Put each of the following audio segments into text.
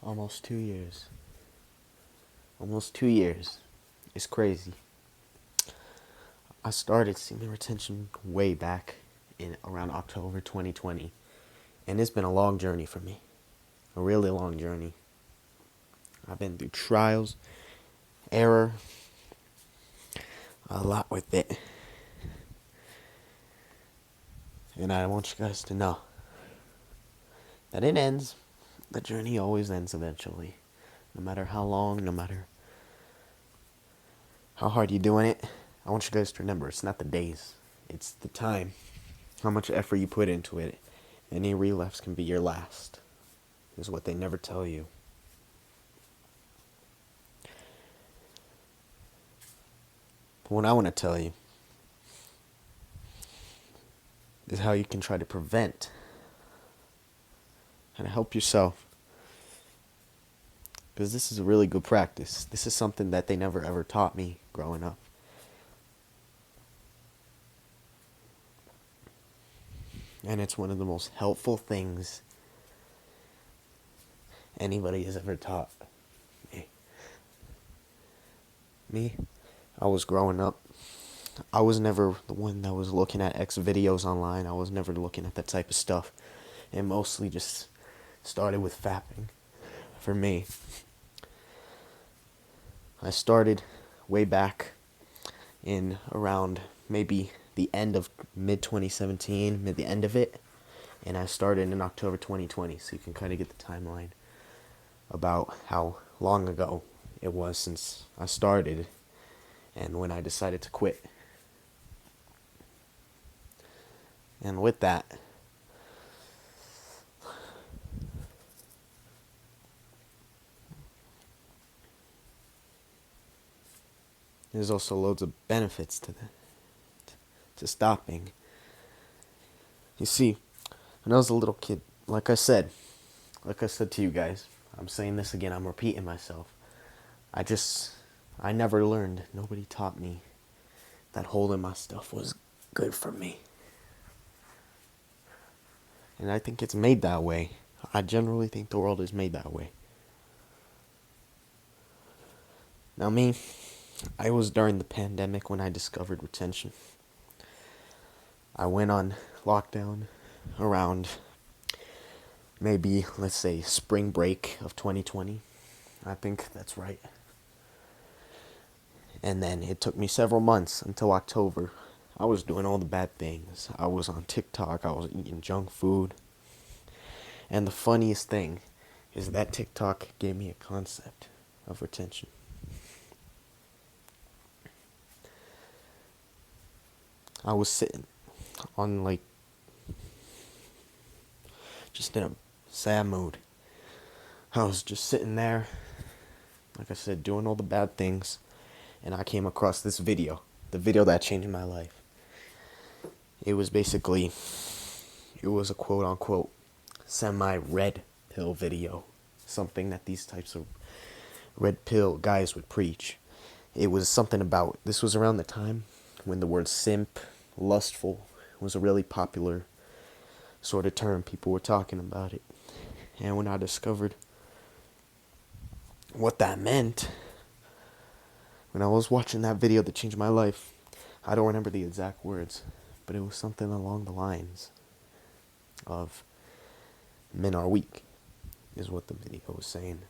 Almost 2 years. Almost 2 years. It's crazy. I started semen retention way back in around October 2020. And it's been a long journey for me. A really long journey. I've been through trials, error, a lot with it. And I want you guys to know that it ends. The journey always ends eventually. No matter how long, no matter how hard you're doing it, I want you guys to remember it's not the days, it's the time. How much effort you put into it. Any relapse can be your last, is what they never tell you. But what I want to tell you is how you can try to prevent and help yourself. Because this is a really good practice. This is something that they never ever taught me growing up. And it's one of the most helpful things anybody has ever taught me. I was growing up. I was never the one that was looking at X videos online. I was never looking at that type of stuff. It mostly just started with fapping for me. I started way back in around maybe the end of mid-2017, the end of it, and I started in October 2020, so you can kind of get the timeline about how long ago it was since I started and when I decided to quit. And with that, there's also loads of benefits to stopping. You see, when I was a little kid, like I said to you guys, I'm saying this again, I'm repeating myself. I never learned, nobody taught me that holding my stuff was good for me. And I think it's made that way. I generally think the world is made that way. Now I was during the pandemic when I discovered retention. I went on lockdown around maybe, let's say, spring break of 2020. I think that's right. And then it took me several months until October. I was doing all the bad things. I was on TikTok. I was eating junk food. And the funniest thing is that TikTok gave me a concept of retention. I was sitting on just in a sad mood. I was just sitting there, like I said, doing all the bad things, and I came across this video, the video that changed my life. It was a quote unquote semi-red pill video, something that these types of red pill guys would preach. It was something about, this was around the time when the word simp, lustful, was a really popular sort of term. People were talking about it. And when I discovered what that meant, when I was watching that video that changed my life, I don't remember the exact words, but it was something along the lines of men are weak, is what the video was saying.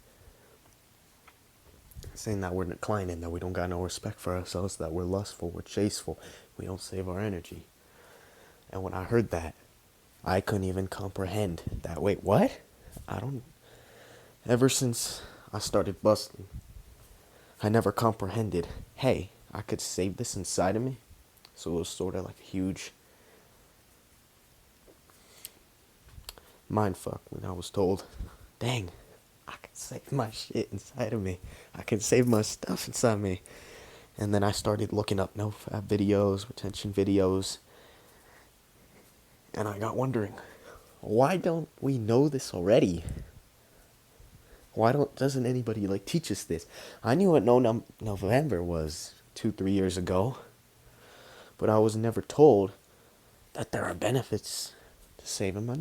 Saying that we're declining, that we don't got no respect for ourselves, that we're lustful, we're chaseful, we don't save our energy. And when I heard that, I couldn't even comprehend that. Wait, what? Ever since I started busting, I never comprehended, hey, I could save this inside of me. So it was sort of like a huge mindfuck when I was told, dang, I can save my shit inside of me. I can save my stuff inside me. And then I started looking up nofap videos, retention videos. And I got wondering, why don't we know this already? Doesn't anybody teach us this? I knew what November was 2-3 years ago. But I was never told that there are benefits to saving my